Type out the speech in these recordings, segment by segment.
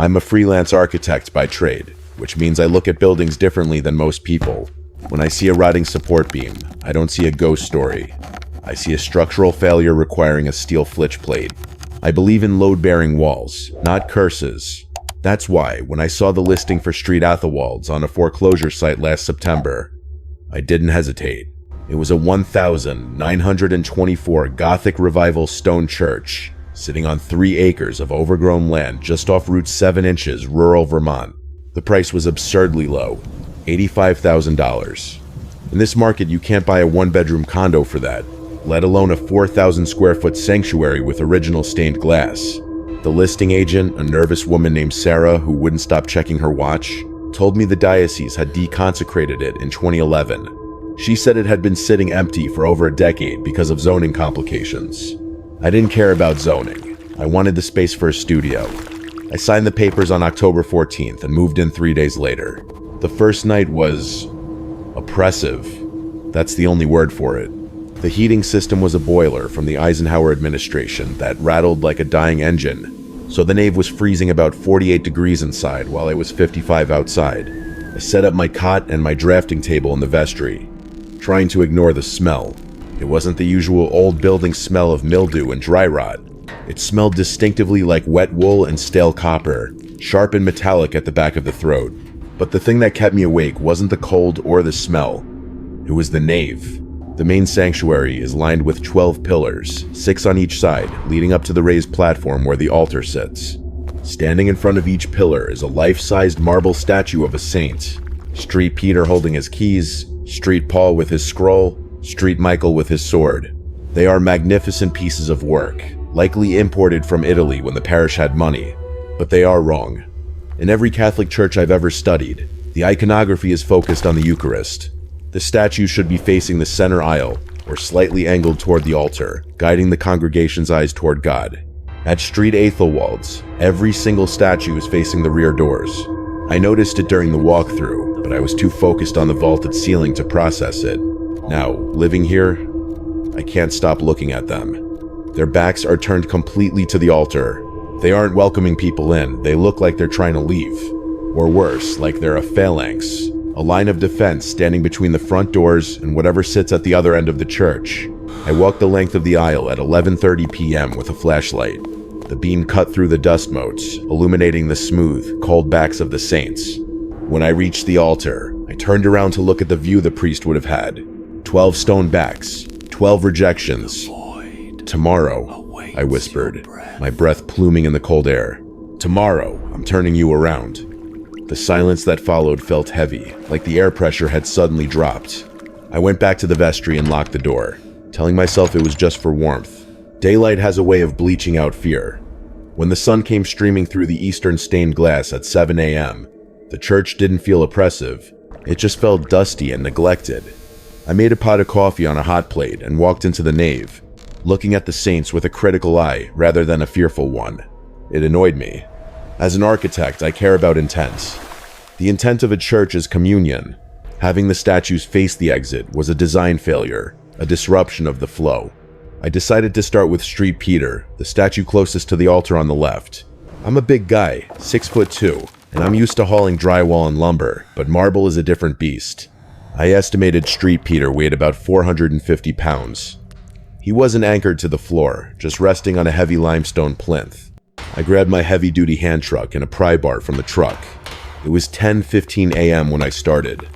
I'm a freelance architect by trade, which means I look at buildings differently than most people. When I see a rotting support beam, I don't see a ghost story. I see a structural failure requiring a steel flitch plate. I believe in load-bearing walls, not curses. That's why, when I saw the listing for Street Athelwalds on a foreclosure site last September, I didn't hesitate. It was a 1,924 Gothic Revival stone church, sitting on 3 acres of overgrown land just off Route 7 inches, rural Vermont. The price was absurdly low, $85,000. In this market, you can't buy a 1-bedroom condo for that, let alone a 4,000 square foot sanctuary with original stained glass. The listing agent, a nervous woman named Sarah who wouldn't stop checking her watch, told me the diocese had deconsecrated it in 2011. She said it had been sitting empty for over a decade because of zoning complications. I didn't care about zoning. I wanted the space for a studio. I signed the papers on October 14th and moved in 3 days later. The first night was oppressive. That's the only word for it. The heating system was a boiler from the Eisenhower administration that rattled like a dying engine, so the nave was freezing about 48 degrees inside while it was 55 outside. I set up my cot and my drafting table in the vestry, trying to ignore the smell. It wasn't the usual old building smell of mildew and dry rot. It smelled distinctively like wet wool and stale copper, sharp and metallic at the back of the throat. But the thing that kept me awake wasn't the cold or the smell. It was the nave. The main sanctuary is lined with 12 pillars, 6 on each side, leading up to the raised platform where the altar sits. Standing in front of each pillar is a life-sized marble statue of a saint. Street Peter holding his keys, Street Paul with his scroll, Street Michael with his sword. They are magnificent pieces of work, likely imported from Italy when the parish had money. But they are wrong. In every Catholic church I've ever studied, the iconography is focused on the Eucharist. The statue should be facing the center aisle, or slightly angled toward the altar, guiding the congregation's eyes toward God. At Street Athelwalds, every single statue is facing the rear doors. I noticed it during the walkthrough, but I was too focused on the vaulted ceiling to process it. Now, living here, I can't stop looking at them. Their backs are turned completely to the altar. They aren't welcoming people in, they look like they're trying to leave. Or worse, like they're a phalanx. A line of defense standing between the front doors and whatever sits at the other end of the church. I walked the length of the aisle at 11:30 p.m. with a flashlight. The beam cut through the dust motes, illuminating the smooth, cold backs of the saints. When I reached the altar, I turned around to look at the view the priest would have had. 12 stone backs, 12 rejections. Tomorrow, I whispered, my breath pluming in the cold air. Tomorrow, I'm turning you around. The silence that followed felt heavy, like the air pressure had suddenly dropped. I went back to the vestry and locked the door, telling myself it was just for warmth. Daylight has a way of bleaching out fear. When the sun came streaming through the eastern stained glass at 7 a.m., the church didn't feel oppressive. It just felt dusty and neglected. I made a pot of coffee on a hot plate and walked into the nave, looking at the saints with a critical eye rather than a fearful one. It annoyed me. As an architect, I care about intent. The intent of a church is communion. Having the statues face the exit was a design failure, a disruption of the flow. I decided to start with Street Peter, the statue closest to the altar on the left. I'm a big guy, 6'2", and I'm used to hauling drywall and lumber, but marble is a different beast. I estimated Street Peter weighed about 450 pounds. He wasn't anchored to the floor, just resting on a heavy limestone plinth. I grabbed my heavy-duty hand truck and a pry bar from the truck. It was 10:15 a.m. when I started.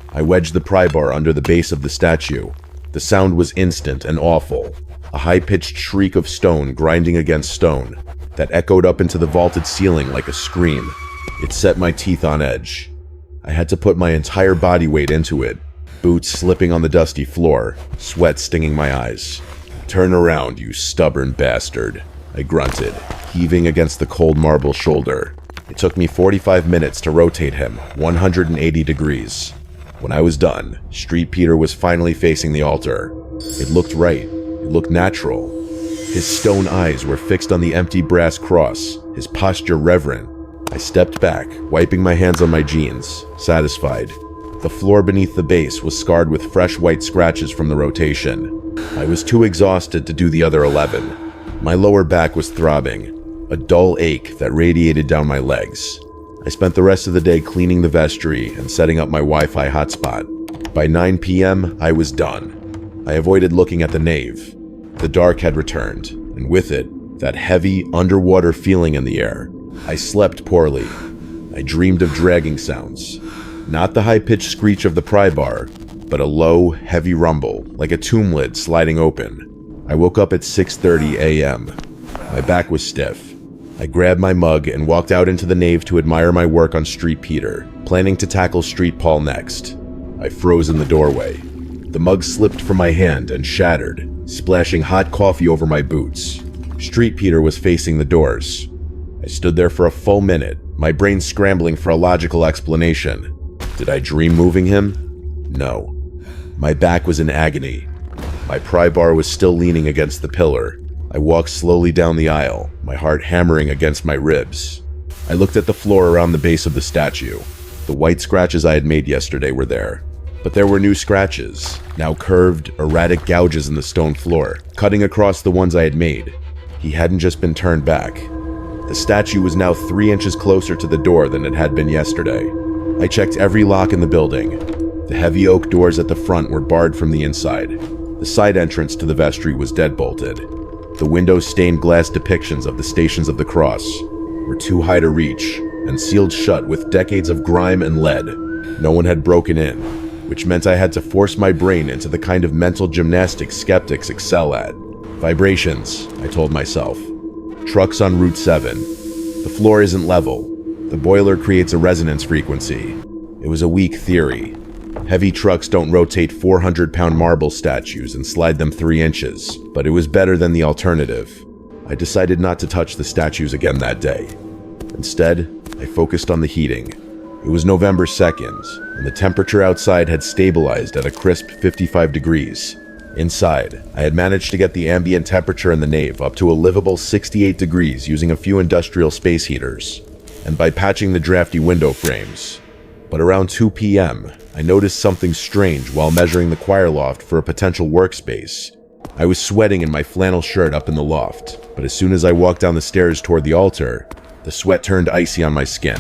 I wedged the pry bar under the base of the statue. The sound was instant and awful, a high-pitched shriek of stone grinding against stone that echoed up into the vaulted ceiling like a scream. It set my teeth on edge. I had to put my entire body weight into it, boots slipping on the dusty floor, sweat stinging my eyes. "Turn around, you stubborn bastard," I grunted, heaving against the cold marble shoulder. It took me 45 minutes to rotate him 180 degrees. When I was done, Street Peter was finally facing the altar. It looked right. It looked natural. His stone eyes were fixed on the empty brass cross, his posture reverent. I stepped back, wiping my hands on my jeans, satisfied. The floor beneath the base was scarred with fresh white scratches from the rotation. I was too exhausted to do the other 11. My lower back was throbbing. a dull ache that radiated down my legs. I spent the rest of the day cleaning the vestry and setting up my Wi-Fi hotspot. By 9 p.m., I was done. I avoided looking at the nave. The dark had returned, and with it, that heavy, underwater feeling in the air. I slept poorly. I dreamed of dragging sounds. Not the high-pitched screech of the pry bar, but a low, heavy rumble, like a tomb lid sliding open. I woke up at 6:30 a.m. My back was stiff. I grabbed my mug and walked out into the nave to admire my work on Street Peter, planning to tackle Street Paul next. I froze in the doorway. The mug slipped from my hand and shattered, splashing hot coffee over my boots. Street Peter was facing the doors. I stood there for a full minute, my brain scrambling for a logical explanation. Did I dream moving him? No. My back was in agony. My pry bar was still leaning against the pillar. I walked slowly down the aisle, my heart hammering against my ribs. I looked at the floor around the base of the statue. The white scratches I had made yesterday were there. But there were new scratches, now curved, erratic gouges in the stone floor, cutting across the ones I had made. He hadn't just been turned back. The statue was now 3 inches closer to the door than it had been yesterday. I checked every lock in the building. The heavy oak doors at the front were barred from the inside. The side entrance to the vestry was deadbolted. The window-stained glass depictions of the Stations of the Cross were too high to reach and sealed shut with decades of grime and lead. No one had broken in, which meant I had to force my brain into the kind of mental gymnastics skeptics excel at. Vibrations, I told myself. Trucks on Route 7. The floor isn't level. The boiler creates a resonance frequency. It was a weak theory. Heavy trucks don't rotate 400-pound marble statues and slide them 3 inches, but it was better than the alternative. I decided not to touch the statues again that day. Instead, I focused on the heating. It was November 2nd, and the temperature outside had stabilized at a crisp 55 degrees. Inside, I had managed to get the ambient temperature in the nave up to a livable 68 degrees using a few industrial space heaters, and by patching the drafty window frames. But around 2 p.m., I noticed something strange while measuring the choir loft for a potential workspace. I was sweating in my flannel shirt up in the loft, but as soon as I walked down the stairs toward the altar, the sweat turned icy on my skin.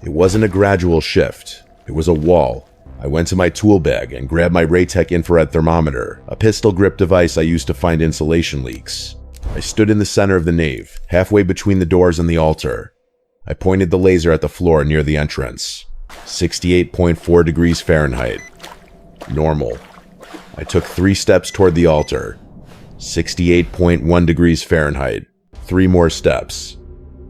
It wasn't a gradual shift, it was a wall. I went to my tool bag and grabbed my Raytech infrared thermometer, a pistol grip device I used to find insulation leaks. I stood in the center of the nave, halfway between the doors and the altar. I pointed the laser at the floor near the entrance. 68.4 degrees Fahrenheit. Normal. I took 3 steps toward the altar. 68.1 degrees Fahrenheit. 3 more steps.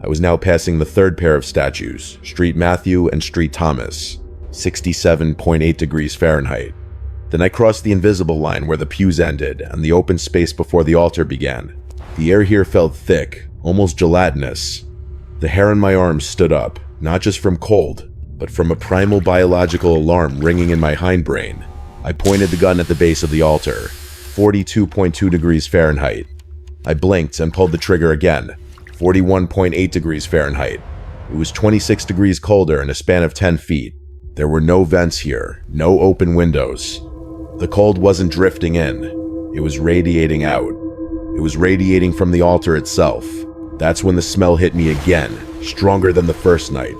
I was now passing the third pair of statues, Street Matthew and Street Thomas. 67.8 degrees Fahrenheit. Then I crossed the invisible line where the pews ended and the open space before the altar began. The air here felt thick, almost gelatinous. The hair on my arms stood up, not just from cold, but from a primal biological alarm ringing in my hindbrain. I pointed the gun at the base of the altar. 42.2 degrees Fahrenheit. I blinked and pulled the trigger again. 41.8 degrees Fahrenheit. It was 26 degrees colder in a span of 10 feet. There were no vents here, no open windows. The cold wasn't drifting in. It was radiating out. It was radiating from the altar itself. That's when the smell hit me again, stronger than the first night.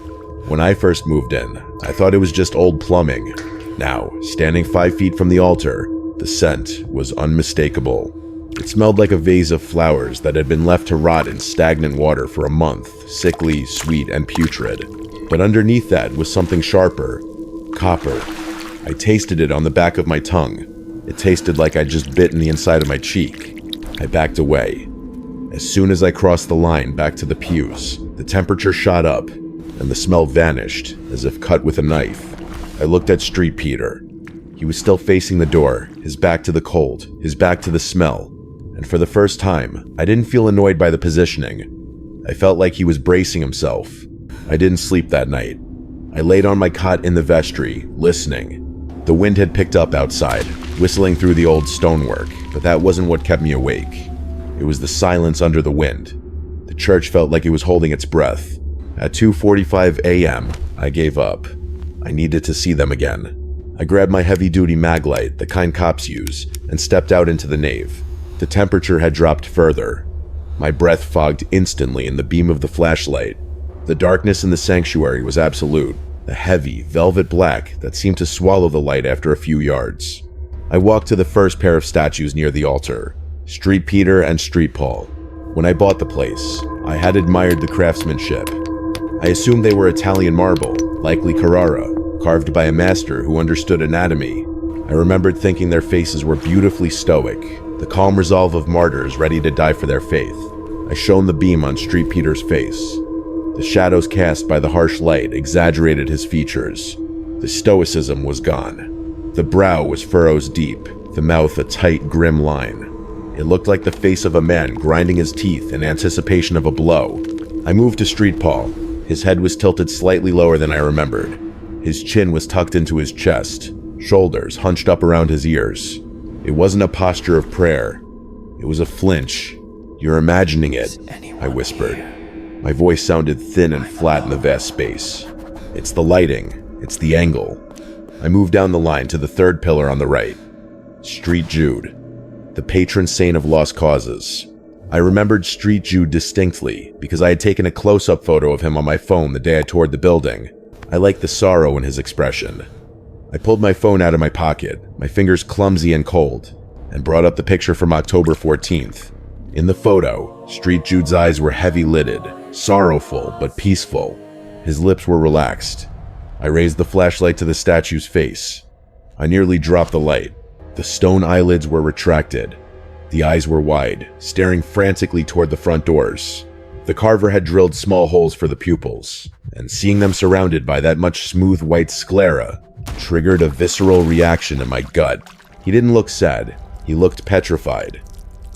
When I first moved in, I thought it was just old plumbing. Now, standing 5 feet from the altar, the scent was unmistakable. It smelled like a vase of flowers that had been left to rot in stagnant water for a month, sickly, sweet, and putrid. But underneath that was something sharper. Copper. I tasted it on the back of my tongue. It tasted like I'd just bitten the inside of my cheek. I backed away. As soon as I crossed the line back to the pews, the temperature shot up, and the smell vanished, as if cut with a knife. I looked at Street Peter. He was still facing the door, his back to the cold, his back to the smell. And for the first time, I didn't feel annoyed by the positioning. I felt like he was bracing himself. I didn't sleep that night. I laid on my cot in the vestry, listening. The wind had picked up outside, whistling through the old stonework, but that wasn't what kept me awake. It was the silence under the wind. The church felt like it was holding its breath. At 2:45 a.m., I gave up. I needed to see them again. I grabbed my heavy-duty mag light, the kind cops use, and stepped out into the nave. The temperature had dropped further. My breath fogged instantly in the beam of the flashlight. The darkness in the sanctuary was absolute, a heavy, velvet black that seemed to swallow the light after a few yards. I walked to the first pair of statues near the altar, Street Peter and Street Paul. When I bought the place, I had admired the craftsmanship. I assumed they were Italian marble, likely Carrara, carved by a master who understood anatomy. I remembered thinking their faces were beautifully stoic, the calm resolve of martyrs ready to die for their faith. I shone the beam on Street Peter's face. The shadows cast by the harsh light exaggerated his features. The stoicism was gone. The brow was furrows deep, the mouth a tight, grim line. It looked like the face of a man grinding his teeth in anticipation of a blow. I moved to Street Paul. His head was tilted slightly lower than I remembered. His chin was tucked into his chest, shoulders hunched up around his ears. It wasn't a posture of prayer. It was a flinch. "You're imagining it," I whispered. My voice sounded thin and flat in the vast space. "It's the lighting. It's the angle." I moved down the line to the third pillar on the right. Street Jude, the patron saint of lost causes. I remembered Street Jude distinctly because I had taken a close-up photo of him on my phone the day I toured the building. I liked the sorrow in his expression. I pulled my phone out of my pocket, my fingers clumsy and cold, and brought up the picture from October 14th. In the photo, Street Jude's eyes were heavy-lidded, sorrowful but peaceful. His lips were relaxed. I raised the flashlight to the statue's face. I nearly dropped the light. The stone eyelids were retracted. The eyes were wide, staring frantically toward the front doors. The carver had drilled small holes for the pupils, and seeing them surrounded by that much smooth white sclera triggered a visceral reaction in my gut. He didn't look sad. He looked petrified.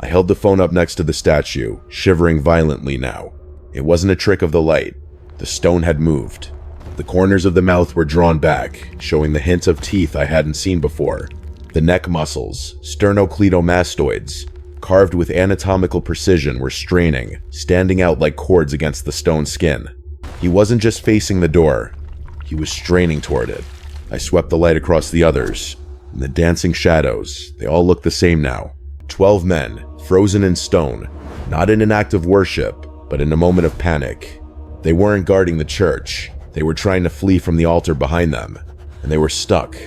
I held the phone up next to the statue, shivering violently now. It wasn't a trick of the light. The stone had moved. The corners of the mouth were drawn back, showing the hint of teeth I hadn't seen before. The neck muscles, sternocleidomastoids, carved with anatomical precision, were straining, standing out like cords against the stone skin. He wasn't just facing the door. He was straining toward it. I swept the light across the others. In the dancing shadows, they all looked the same now. 12 men, frozen in stone, not in an act of worship, but in a moment of panic. They weren't guarding the church. They were trying to flee from the altar behind them, and they were stuck.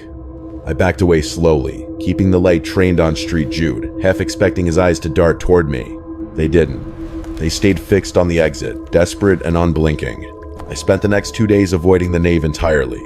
I backed away slowly, keeping the light trained on Street Jude, half expecting his eyes to dart toward me. They didn't. They stayed fixed on the exit, desperate and unblinking. I spent the next 2 days avoiding the nave entirely.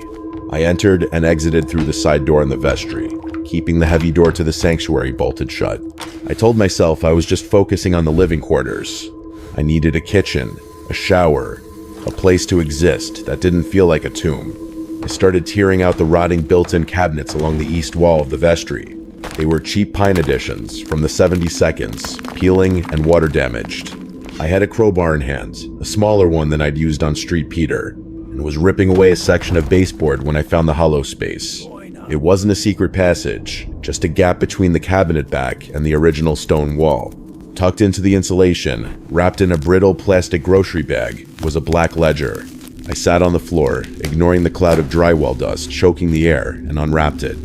I entered and exited through the side door in the vestry, keeping the heavy door to the sanctuary bolted shut. I told myself I was just focusing on the living quarters. I needed a kitchen, a shower, a place to exist that didn't feel like a tomb. I started tearing out the rotting built-in cabinets along the east wall of the vestry. They were cheap pine editions from the 72nds, peeling and water damaged. I had a crowbar in hand, a smaller one than I'd used on Street Peter, and was ripping away a section of baseboard when I found the hollow space. It wasn't a secret passage, just a gap between the cabinet back and the original stone wall. Tucked into the insulation, wrapped in a brittle plastic grocery bag, was a black ledger. I sat on the floor, ignoring the cloud of drywall dust choking the air, and unwrapped it.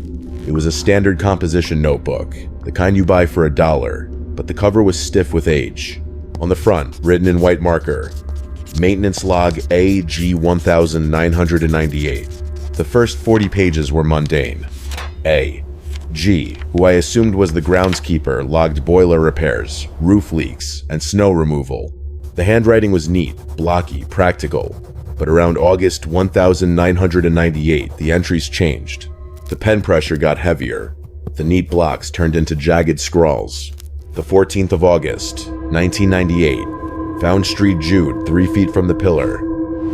It was a standard composition notebook, the kind you buy for $1, but the cover was stiff with age. On the front, written in white marker, Maintenance Log AG-1998. The first 40 pages were mundane. A. G, who I assumed was the groundskeeper, logged boiler repairs, roof leaks, and snow removal. The handwriting was neat, blocky, practical, but around August 1998, the entries changed. The pen pressure got heavier. The neat blocks turned into jagged scrawls. The 14th of August, 1998, found Street Jude 3 feet from the pillar.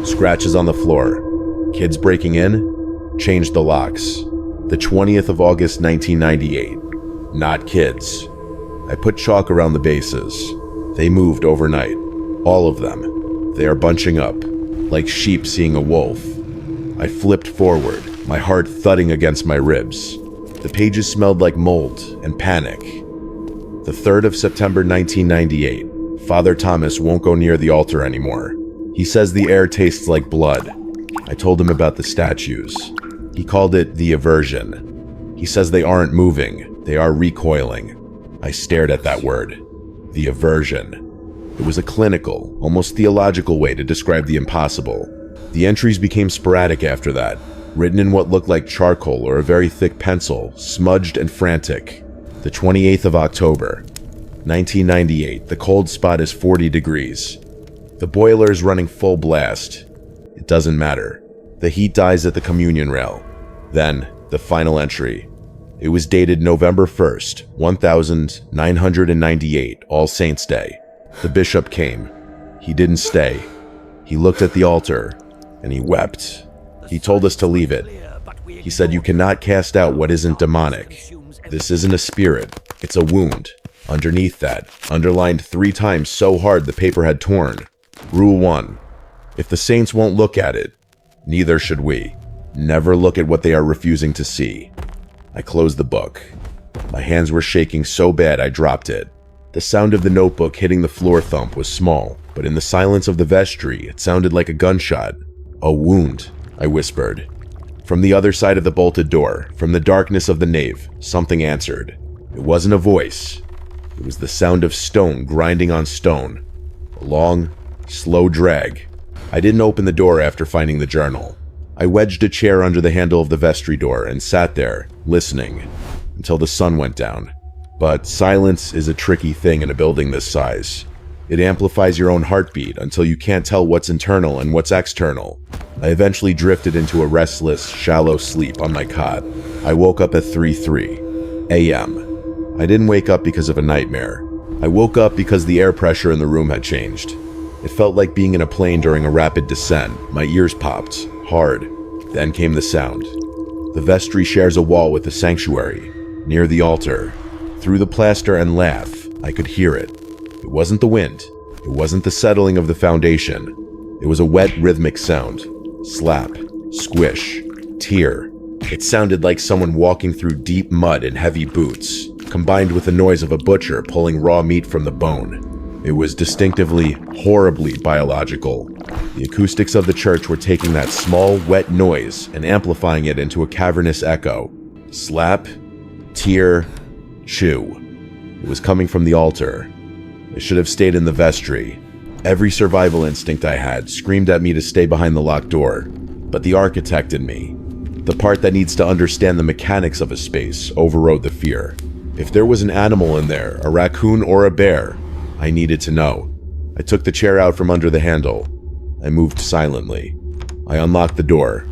Scratches on the floor. Kids breaking in? Changed the locks. The 20th of August, 1998. Not kids. I put chalk around the bases. They moved overnight. All of them. They are bunching up, like sheep seeing a wolf. I flipped forward, my heart thudding against my ribs. The pages smelled like mold and panic. The 3rd of September, 1998. Father Thomas won't go near the altar anymore. He says the air tastes like blood. I told him about the statues. He called it the aversion. He says they aren't moving, they are recoiling. I stared at that word. The aversion. It was a clinical, almost theological way to describe the impossible. The entries became sporadic after that, written in what looked like charcoal or a very thick pencil, smudged and frantic. The 28th of October, 1998, the cold spot is 40 degrees. The boiler is running full blast. It doesn't matter. The heat dies at the communion rail. Then, the final entry. It was dated November 1st, 1998, All Saints' Day. The bishop came. He didn't stay. He looked at the altar, and he wept. He told us to leave it. He said, "You cannot cast out what isn't demonic. This isn't a spirit. It's a wound." Underneath that, underlined 3 times so hard the paper had torn. Rule 1. If the saints won't look at it, neither should we. Never look at what they are refusing to see. I closed the book. My hands were shaking so bad I dropped it. The sound of the notebook hitting the floor thump was small, but in the silence of the vestry, it sounded like a gunshot. "A wound," I whispered. From the other side of the bolted door, from the darkness of the nave, something answered. It wasn't a voice. It was the sound of stone grinding on stone. A long, slow drag. I didn't open the door after finding the journal. I wedged a chair under the handle of the vestry door and sat there, listening, until the sun went down. But silence is a tricky thing in a building this size. It amplifies your own heartbeat until you can't tell what's internal and what's external. I eventually drifted into a restless, shallow sleep on my cot. I woke up at 3:03 a.m. I didn't wake up because of a nightmare. I woke up because the air pressure in the room had changed. It felt like being in a plane during a rapid descent. My ears popped, hard. Then came the sound. The vestry shares a wall with the sanctuary, near the altar. Through the plaster and lath, I could hear it. It wasn't the wind. It wasn't the settling of the foundation. It was a wet, rhythmic sound. Slap, squish, tear. It sounded like someone walking through deep mud in heavy boots, combined with the noise of a butcher pulling raw meat from the bone. It was distinctively, horribly biological. The acoustics of the church were taking that small, wet noise and amplifying it into a cavernous echo. Slap, tear, chew. It was coming from the altar. I should have stayed in the vestry. Every survival instinct I had screamed at me to stay behind the locked door. But the architect in me, the part that needs to understand the mechanics of a space, overrode the fear. If there was an animal in there, a raccoon or a bear, I needed to know. I took the chair out from under the handle. I moved silently. I unlocked the door.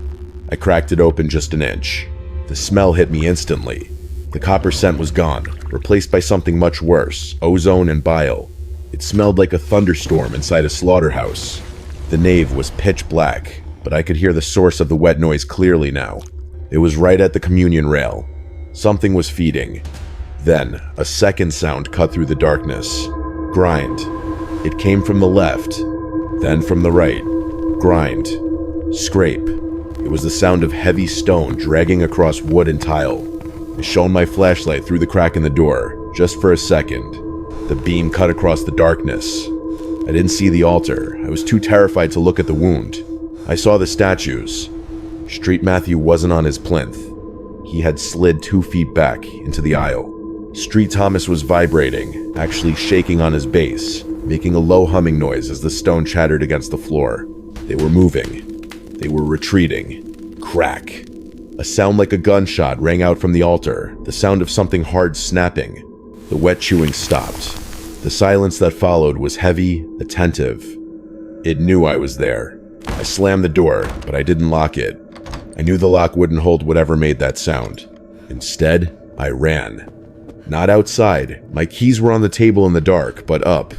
I cracked it open just an inch. The smell hit me instantly. The copper scent was gone, replaced by something much worse, ozone and bile. It smelled like a thunderstorm inside a slaughterhouse. The nave was pitch black, but I could hear the source of the wet noise clearly now. It was right at the communion rail. Something was feeding. Then, a second sound cut through the darkness. Grind. It came from the left, then from the right. Grind. Scrape. It was the sound of heavy stone dragging across wood and tile. I shone my flashlight through the crack in the door, just for a second. The beam cut across the darkness. I didn't see the altar. I was too terrified to look at the wound. I saw the statues. Street Matthew wasn't on his plinth. He had slid 2 feet back into the aisle. Street Thomas was vibrating, actually shaking on his base, making a low humming noise as the stone chattered against the floor. They were moving. They were retreating. Crack. A sound like a gunshot rang out from the altar, the sound of something hard snapping. The wet chewing stopped. The silence that followed was heavy, attentive. It knew I was there. I slammed the door, but I didn't lock it. I knew the lock wouldn't hold whatever made that sound. Instead, I ran. Not outside. My keys were on the table in the dark, but up.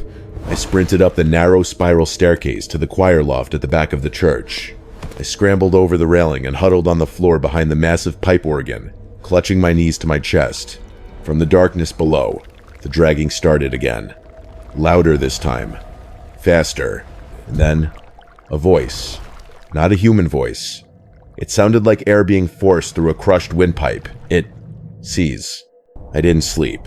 I sprinted up the narrow spiral staircase to the choir loft at the back of the church. I scrambled over the railing and huddled on the floor behind the massive pipe organ, clutching my knees to my chest. From the darkness below, the dragging started again. Louder this time. Faster. And then, a voice. Not a human voice. It sounded like air being forced through a crushed windpipe. It... cease. I didn't sleep.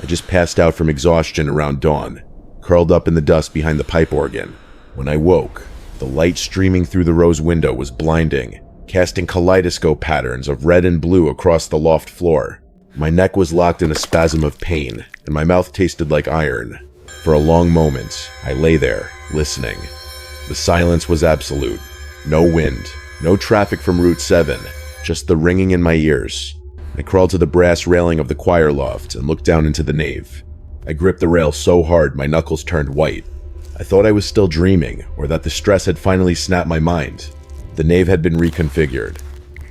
I just passed out from exhaustion around dawn, curled up in the dust behind the pipe organ. When I woke, the light streaming through the rose window was blinding, casting kaleidoscope patterns of red and blue across the loft floor. My neck was locked in a spasm of pain, and my mouth tasted like iron. For a long moment, I lay there, listening. The silence was absolute. No wind, no traffic from Route 7, just the ringing in my ears. I crawled to the brass railing of the choir loft and looked down into the nave. I gripped the rail so hard my knuckles turned white. I thought I was still dreaming, or that the stress had finally snapped my mind. The nave had been reconfigured.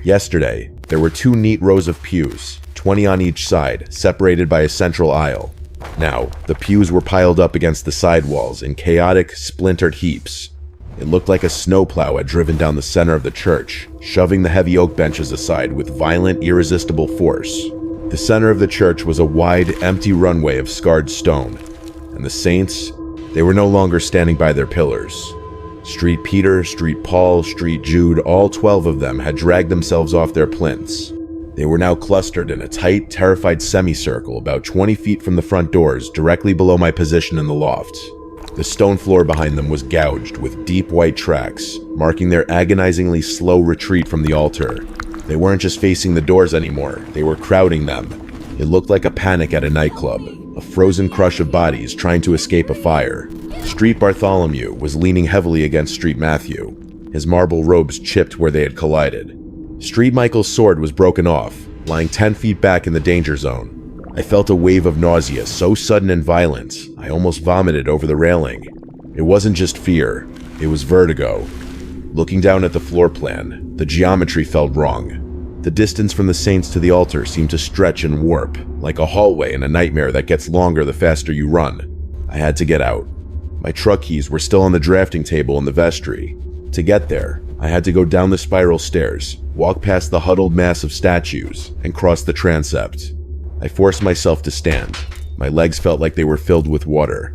Yesterday, there were 2 neat rows of pews, 20 on each side, separated by a central aisle. Now, the pews were piled up against the side walls in chaotic, splintered heaps. It looked like a snowplow had driven down the center of the church, shoving the heavy oak benches aside with violent, irresistible force. The center of the church was a wide, empty runway of scarred stone, and the saints, they were no longer standing by their pillars. Street Peter, Street Paul, Street Jude, all 12 of them had dragged themselves off their plinths. They were now clustered in a tight, terrified semicircle about 20 feet from the front doors, directly below my position in the loft. The stone floor behind them was gouged with deep white tracks, marking their agonizingly slow retreat from the altar. They weren't just facing the doors anymore, they were crowding them. It looked like a panic at a nightclub, a frozen crush of bodies trying to escape a fire. Street Bartholomew was leaning heavily against Street Matthew, his marble robes chipped where they had collided. Street Michael's sword was broken off, lying 10 feet back in the danger zone. I felt a wave of nausea so sudden and violent, I almost vomited over the railing. It wasn't just fear, it was vertigo. Looking down at the floor plan, the geometry felt wrong. The distance from the saints to the altar seemed to stretch and warp, like a hallway in a nightmare that gets longer the faster you run. I had to get out. My truck keys were still on the drafting table in the vestry. To get there, I had to go down the spiral stairs, walk past the huddled mass of statues, and cross the transept. I forced myself to stand. My legs felt like they were filled with water.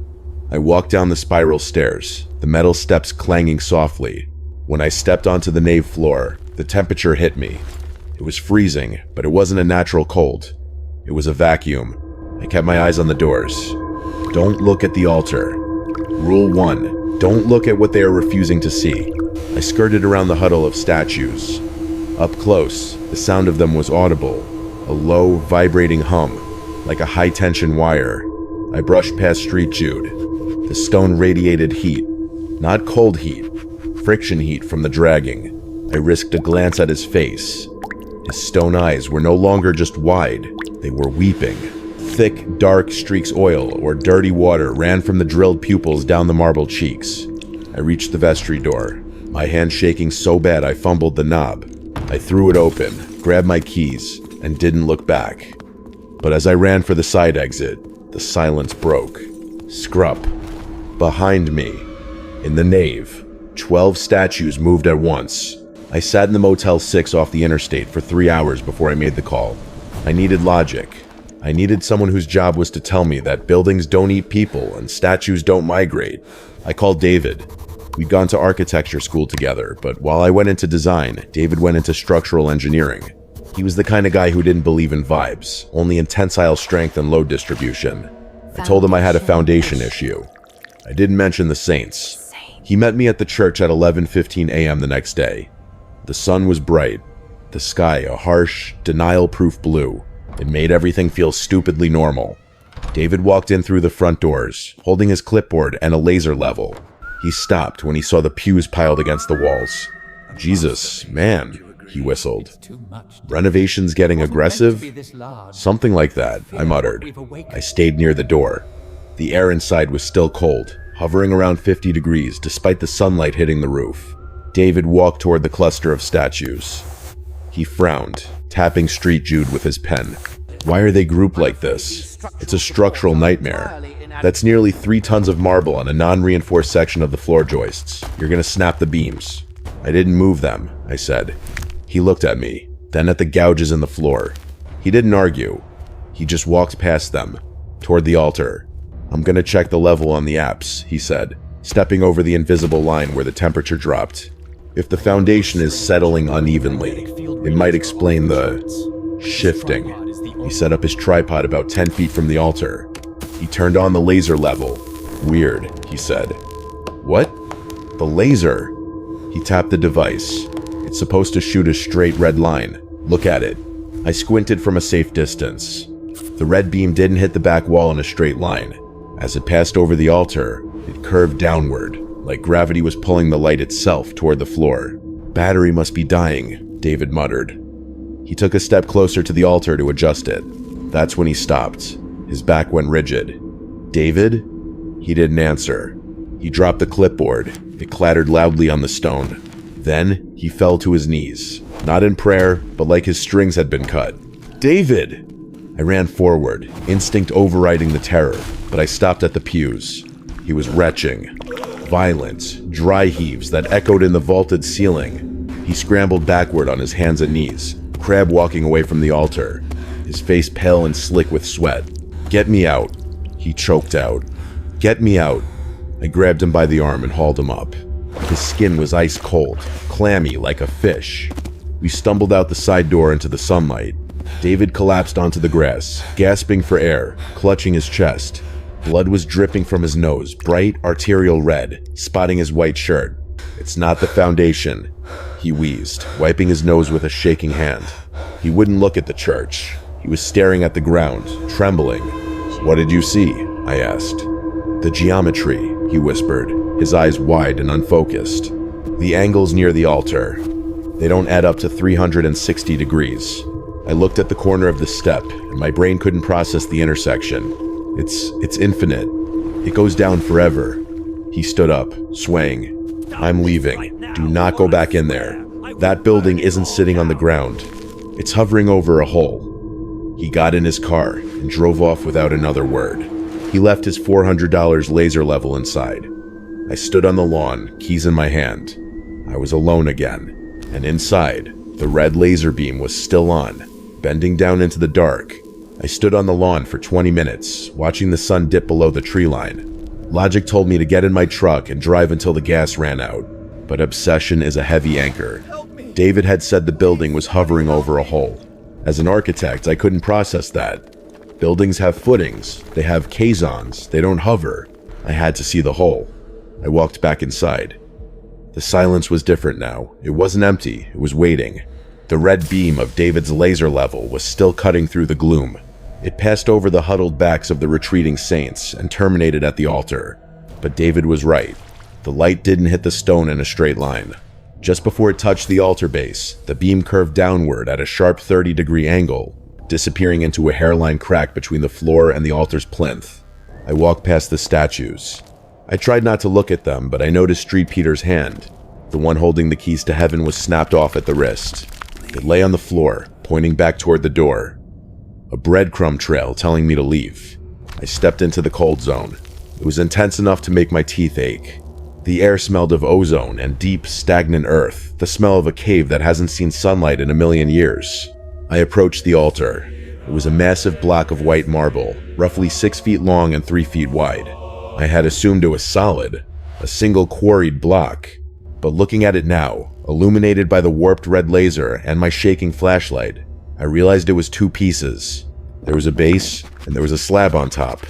I walked down the spiral stairs, the metal steps clanging softly. When I stepped onto the nave floor, the temperature hit me. It was freezing, but it wasn't a natural cold. It was a vacuum. I kept my eyes on the doors. Don't look at the altar. Rule 1. Don't look at what they are refusing to see. I skirted around the huddle of statues. Up close, the sound of them was audible. A low, vibrating hum, like a high-tension wire. I brushed past Street Jude. The stone radiated heat. Not cold heat, friction heat from the dragging. I risked a glance at his face. His stone eyes were no longer just wide, they were weeping. Thick, dark streaks oil or dirty water ran from the drilled pupils down the marble cheeks. I reached the vestry door, my hand shaking so bad I fumbled the knob. I threw it open, grabbed my keys, and didn't look back. But as I ran for the side exit, the silence broke. Scrup. Behind me, in the nave, 12 statues moved at once. I sat in the Motel 6 off the interstate for 3 hours before I made the call. I needed logic. I needed someone whose job was to tell me that buildings don't eat people and statues don't migrate. I called David. We'd gone to architecture school together, but while I went into design, David went into structural engineering. He was the kind of guy who didn't believe in vibes, only in tensile strength and load distribution. I told him I had a foundation issue. I didn't mention the saints. He met me at the church at 11:15 a.m. the next day. The sun was bright, the sky a harsh, denial-proof blue. It made everything feel stupidly normal. David walked in through the front doors, holding his clipboard and a laser level. He stopped when he saw the pews piled against the walls. Jesus, man, he whistled. Renovation's getting aggressive? Something like that, I muttered. I stayed near the door. The air inside was still cold, hovering around 50 degrees despite the sunlight hitting the roof. David walked toward the cluster of statues. He frowned, tapping Street Jude with his pen. Why are they grouped like this? It's a structural nightmare. That's nearly 3 tons of marble on a non-reinforced section of the floor joists. You're gonna snap the beams. I didn't move them, I said. He looked at me, then at the gouges in the floor. He didn't argue. He just walked past them, toward the altar. I'm gonna check the level on the apps, he said, stepping over the invisible line where the temperature dropped. If the foundation is settling unevenly, it might explain the shifting. He set up his tripod about 10 feet from the altar. He turned on the laser level. Weird, he said. What? The laser? He tapped the device. It's supposed to shoot a straight red line. Look at it. I squinted from a safe distance. The red beam didn't hit the back wall in a straight line. As it passed over the altar, it curved downward, like gravity was pulling the light itself toward the floor. "Battery must be dying," David muttered. He took a step closer to the altar to adjust it. That's when he stopped. His back went rigid. "David?" He didn't answer. He dropped the clipboard. It clattered loudly on the stone. Then he fell to his knees, not in prayer, but like his strings had been cut. "David!" I ran forward, instinct overriding the terror, but I stopped at the pews. He was retching. Violent, dry heaves that echoed in the vaulted ceiling. He scrambled backward on his hands and knees, crab walking away from the altar, his face pale and slick with sweat. "Get me out," he choked out. "Get me out." I grabbed him by the arm and hauled him up. His skin was ice cold, clammy like a fish. We stumbled out the side door into the sunlight. David collapsed onto the grass, gasping for air, clutching his chest. Blood was dripping from his nose, bright arterial red, spotting his white shirt. "It's not the foundation," he wheezed, wiping his nose with a shaking hand. He wouldn't look at the church. He was staring at the ground, trembling. "What did you see?" I asked. "The geometry," he whispered, his eyes wide and unfocused. "The angles near the altar. They don't add up to 360 degrees. I looked at the corner of the step, and my brain couldn't process the intersection. It's infinite. It goes down forever." He stood up, swaying. "I'm leaving. Do not go back in there. That building isn't sitting on the ground. It's hovering over a hole." He got in his car and drove off without another word. He left his $400 laser level inside. I stood on the lawn, keys in my hand. I was alone again, and inside, the red laser beam was still on, bending down into the dark. I stood on the lawn for 20 minutes, watching the sun dip below the tree line. Logic told me to get in my truck and drive until the gas ran out, but obsession is a heavy anchor. David had said the building was hovering over a hole. As an architect, I couldn't process that. Buildings have footings, they have caissons, they don't hover. I had to see the hole. I walked back inside. The silence was different now. It wasn't empty, it was waiting. The red beam of David's laser level was still cutting through the gloom. It passed over the huddled backs of the retreating saints and terminated at the altar. But David was right. The light didn't hit the stone in a straight line. Just before it touched the altar base, the beam curved downward at a sharp 30-degree angle, disappearing into a hairline crack between the floor and the altar's plinth. I walked past the statues. I tried not to look at them, but I noticed Street Peter's hand. The one holding the keys to heaven was snapped off at the wrist. It lay on the floor, pointing back toward the door. A breadcrumb trail telling me to leave. I stepped into the cold zone. It was intense enough to make my teeth ache. The air smelled of ozone and deep, stagnant earth, the smell of a cave that hasn't seen sunlight in a million years. I approached the altar. It was a massive block of white marble, roughly 6 feet long and 3 feet wide. I had assumed it was solid, a single quarried block. But looking at it now, illuminated by the warped red laser and my shaking flashlight, I realized it was two pieces. There was a base, and there was a slab on top.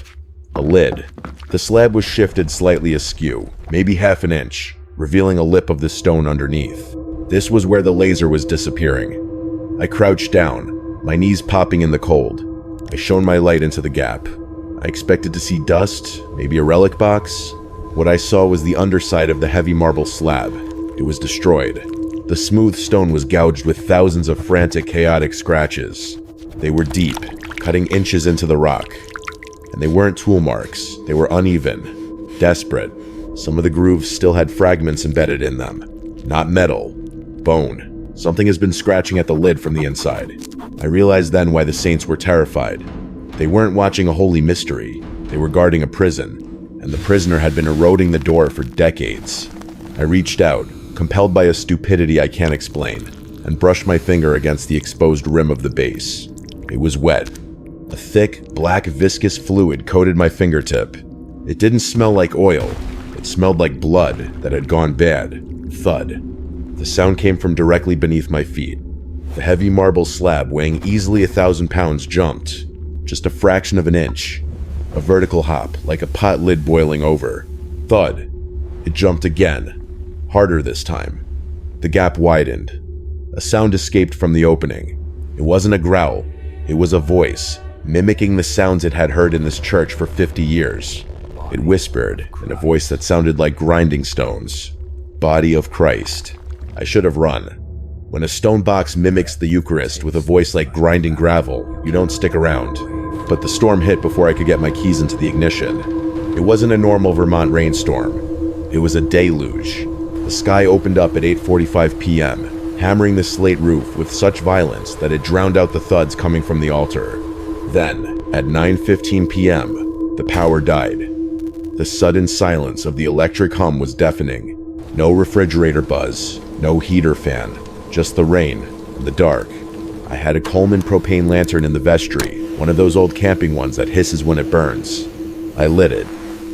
A lid. The slab was shifted slightly askew, maybe half an inch, revealing a lip of the stone underneath. This was where the laser was disappearing. I crouched down, my knees popping in the cold. I shone my light into the gap. I expected to see dust, maybe a relic box. What I saw was the underside of the heavy marble slab. It was destroyed. The smooth stone was gouged with thousands of frantic, chaotic scratches. They were deep, cutting inches into the rock. And they weren't tool marks. They were uneven, desperate. Some of the grooves still had fragments embedded in them. Not metal, bone. Something has been scratching at the lid from the inside. I realized then why the saints were terrified. They weren't watching a holy mystery. They were guarding a prison, and the prisoner had been eroding the door for decades. I reached out, compelled by a stupidity I can't explain, and brushed my finger against the exposed rim of the base. It was wet. A thick, black, viscous fluid coated my fingertip. It didn't smell like oil. It smelled like blood that had gone bad. Thud. The sound came from directly beneath my feet. The heavy marble slab weighing easily 1,000 pounds jumped. Just a fraction of an inch. A vertical hop, like a pot lid boiling over. Thud. It jumped again. Harder this time. The gap widened. A sound escaped from the opening. It wasn't a growl. It was a voice, mimicking the sounds it had heard in this church for 50 years. It whispered, in a voice that sounded like grinding stones. "Body of Christ." I should have run. When a stone box mimics the Eucharist with a voice like grinding gravel, you don't stick around. But the storm hit before I could get my keys into the ignition. It wasn't a normal Vermont rainstorm. It was a deluge. The sky opened up at 8:45 p.m., hammering the slate roof with such violence that it drowned out the thuds coming from the altar. Then, at 9:15 p.m., the power died. The sudden silence of the electric hum was deafening. No refrigerator buzz, no heater fan, just the rain and the dark. I had a Coleman propane lantern in the vestry, one of those old camping ones that hisses when it burns. I lit it,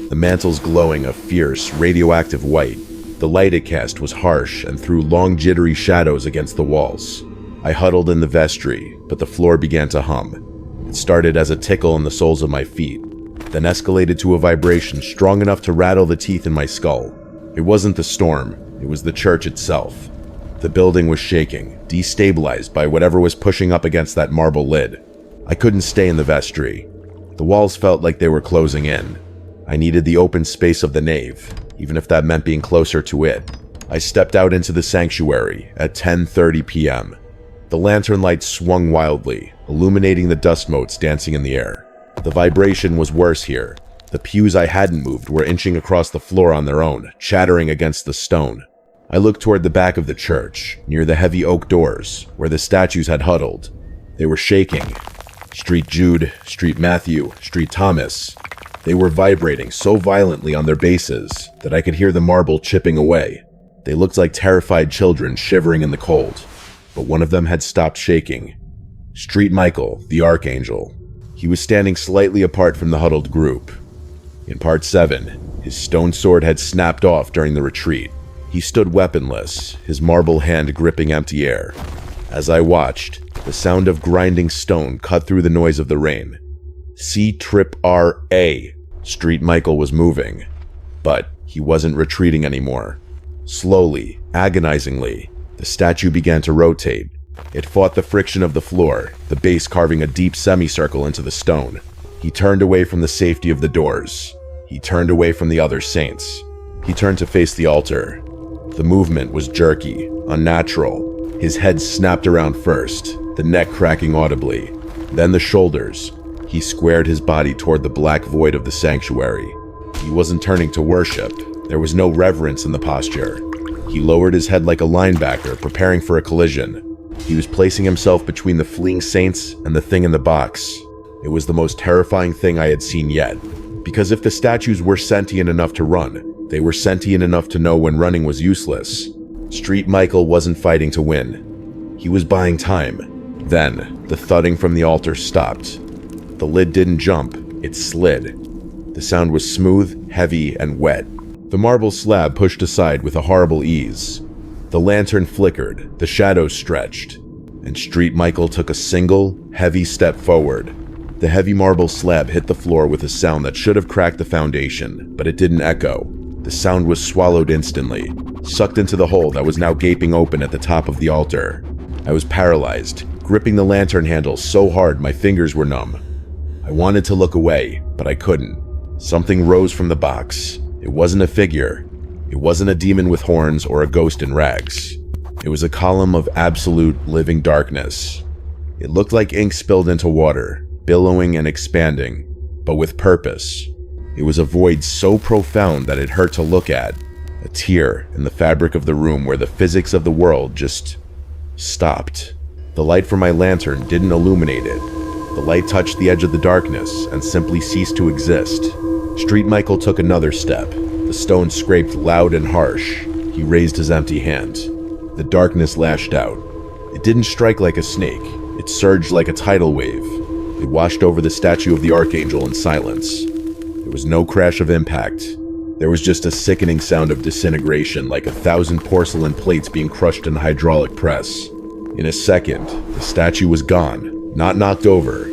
the mantles glowing a fierce, radioactive white. The light it cast was harsh and threw long, jittery shadows against the walls. I huddled in the vestry, but the floor began to hum. It started as a tickle in the soles of my feet, then escalated to a vibration strong enough to rattle the teeth in my skull. It wasn't the storm, it was the church itself. The building was shaking, destabilized by whatever was pushing up against that marble lid. I couldn't stay in the vestry. The walls felt like they were closing in. I needed the open space of the nave, even if that meant being closer to it. I stepped out into the sanctuary at 10:30 p.m. The lantern light swung wildly, illuminating the dust motes dancing in the air. The vibration was worse here. The pews I hadn't moved were inching across the floor on their own, chattering against the stone. I looked toward the back of the church, near the heavy oak doors, where the statues had huddled. They were shaking. Street Jude, Street Matthew, Street Thomas. They were vibrating so violently on their bases that I could hear the marble chipping away. They looked like terrified children shivering in the cold, but one of them had stopped shaking. Street Michael, the Archangel. He was standing slightly apart from the huddled group. In Part 7, his stone sword had snapped off during the retreat. He stood weaponless, his marble hand gripping empty air. As I watched, the sound of grinding stone cut through the noise of the rain. C-trip-R-A. Street Michael was moving, but he wasn't retreating anymore. Slowly, agonizingly, the statue began to rotate. It fought the friction of the floor, the base carving a deep semicircle into the stone. He turned away from the safety of the doors. He turned away from the other saints. He turned to face the altar. The movement was jerky, unnatural. His head snapped around first, the neck cracking audibly, then the shoulders. He squared his body toward the black void of the sanctuary. He wasn't turning to worship. There was no reverence in the posture. He lowered his head like a linebacker, preparing for a collision. He was placing himself between the fleeing saints and the thing in the box. It was the most terrifying thing I had seen yet. Because if the statues were sentient enough to run, they were sentient enough to know when running was useless. Street Michael wasn't fighting to win. He was buying time. Then, the thudding from the altar stopped. The lid didn't jump, it slid. The sound was smooth, heavy, and wet. The marble slab pushed aside with a horrible ease. The lantern flickered, the shadows stretched, and Street Michael took a single, heavy step forward. The heavy marble slab hit the floor with a sound that should have cracked the foundation, but it didn't echo. The sound was swallowed instantly, sucked into the hole that was now gaping open at the top of the altar. I was paralyzed, gripping the lantern handle so hard my fingers were numb. I wanted to look away, but I couldn't. Something rose from the box. It wasn't a figure. It wasn't a demon with horns or a ghost in rags. It was a column of absolute living darkness. It looked like ink spilled into water, billowing and expanding, but with purpose. It was a void so profound that it hurt to look at, a tear in the fabric of the room where the physics of the world just stopped. The light from my lantern didn't illuminate it. The light touched the edge of the darkness and simply ceased to exist. Street Michael took another step. The stone scraped loud and harsh. He raised his empty hand. The darkness lashed out. It didn't strike like a snake. It surged like a tidal wave. It washed over the statue of the Archangel in silence. There was no crash of impact. There was just a sickening sound of disintegration, like 1,000 porcelain plates being crushed in a hydraulic press. In a second, the statue was gone. Not knocked over.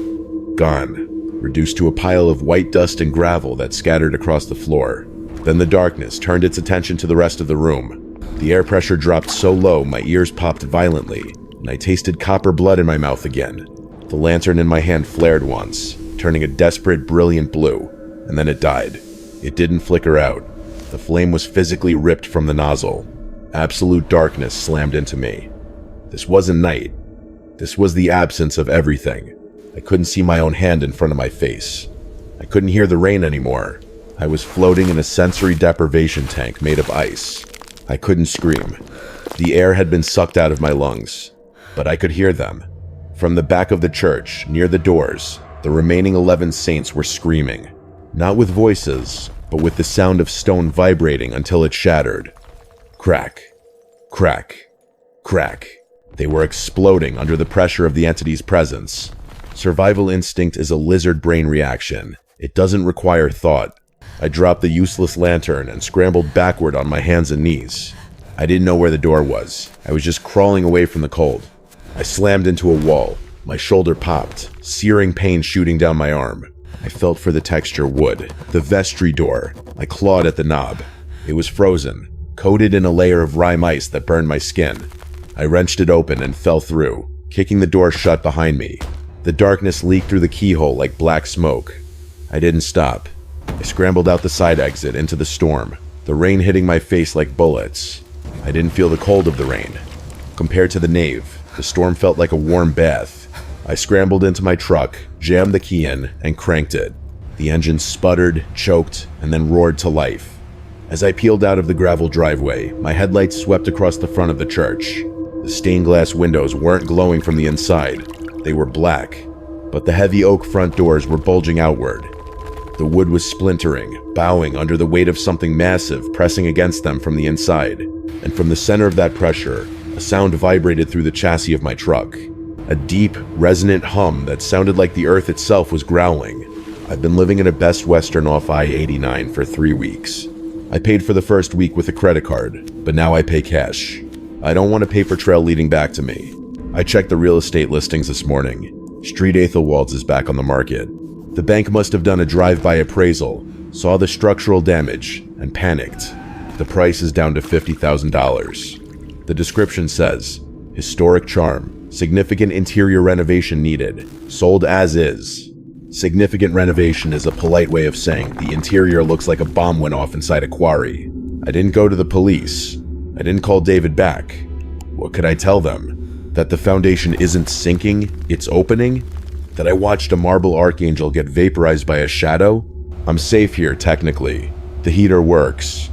Gone. Reduced to a pile of white dust and gravel that scattered across the floor. Then the darkness turned its attention to the rest of the room. The air pressure dropped so low my ears popped violently, and I tasted copper blood in my mouth again. The lantern in my hand flared once, turning a desperate, brilliant blue, and then it died. It didn't flicker out. The flame was physically ripped from the nozzle. Absolute darkness slammed into me. This wasn't night. This was the absence of everything. I couldn't see my own hand in front of my face. I couldn't hear the rain anymore. I was floating in a sensory deprivation tank made of ice. I couldn't scream. The air had been sucked out of my lungs, but I could hear them. From the back of the church, near the doors, the remaining 11 saints were screaming. Not with voices, but with the sound of stone vibrating until it shattered. Crack, crack, crack. They were exploding under the pressure of the entity's presence. Survival instinct is a lizard brain reaction. It doesn't require thought. I dropped the useless lantern and scrambled backward on my hands and knees. I didn't know where the door was. I was just crawling away from the cold. I slammed into a wall. My shoulder popped, searing pain shooting down my arm. I felt for the texture wood. The vestry door. I clawed at the knob. It was frozen, coated in a layer of rime ice that burned my skin. I wrenched it open and fell through, kicking the door shut behind me. The darkness leaked through the keyhole like black smoke. I didn't stop. I scrambled out the side exit into the storm, the rain hitting my face like bullets. I didn't feel the cold of the rain. Compared to the nave, the storm felt like a warm bath. I scrambled into my truck, jammed the key in, and cranked it. The engine sputtered, choked, and then roared to life. As I peeled out of the gravel driveway, my headlights swept across the front of the church. The stained glass windows weren't glowing from the inside. They were black, but the heavy oak front doors were bulging outward. The wood was splintering, bowing under the weight of something massive pressing against them from the inside. And from the center of that pressure, a sound vibrated through the chassis of my truck. A deep, resonant hum that sounded like the earth itself was growling. I've been living in a Best Western off I-89 for 3 weeks. I paid for the first week with a credit card, but now I pay cash. I don't want a paper trail leading back to me. I checked the real estate listings this morning. Street Ethelwalds is back on the market. The bank must have done a drive-by appraisal, saw the structural damage, and panicked. The price is down to $50,000. The description says, historic charm, significant interior renovation needed, sold as is. Significant renovation is a polite way of saying the interior looks like a bomb went off inside a quarry. I didn't go to the police. I didn't call David back. What could I tell them? That the foundation isn't sinking, it's opening? That I watched a marble archangel get vaporized by a shadow? I'm safe here, technically. The heater works.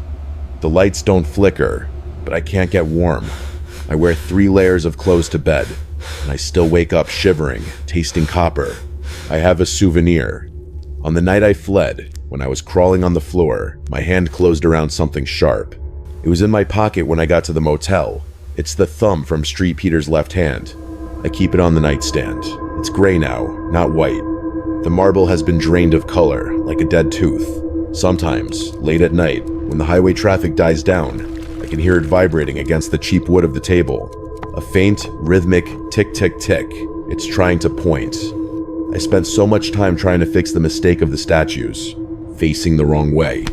The lights don't flicker, but I can't get warm. I wear 3 layers of clothes to bed, and I still wake up shivering, tasting copper. I have a souvenir. On the night I fled, when I was crawling on the floor, my hand closed around something sharp. It was in my pocket when I got to the motel. It's the thumb from Street Peter's left hand. I keep it on the nightstand. It's gray now, not white. The marble has been drained of color, like a dead tooth. Sometimes, late at night, when the highway traffic dies down, I can hear it vibrating against the cheap wood of the table. A faint, rhythmic tick-tick-tick. It's trying to point. I spent so much time trying to fix the mistake of the statues, facing the wrong way.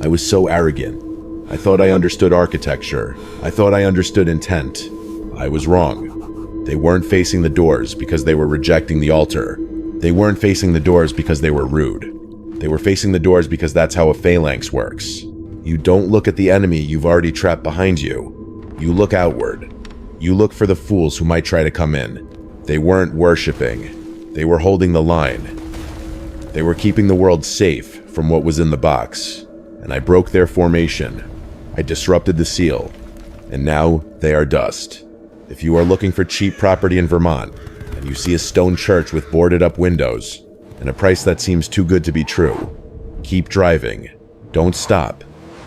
I was so arrogant. I thought I understood architecture. I thought I understood intent. I was wrong. They weren't facing the doors because they were rejecting the altar. They weren't facing the doors because they were rude. They were facing the doors because that's how a phalanx works. You don't look at the enemy you've already trapped behind you. You look outward. You look for the fools who might try to come in. They weren't worshiping. They were holding the line. They were keeping the world safe from what was in the box. And I broke their formation. I disrupted the seal. And now they are dust. If you are looking for cheap property in Vermont, and you see a stone church with boarded up windows, and a price that seems too good to be true, keep driving. Don't stop.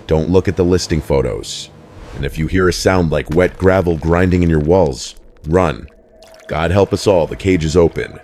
Don't look at the listing photos. And if you hear a sound like wet gravel grinding in your walls, run. God help us all, the cage is open.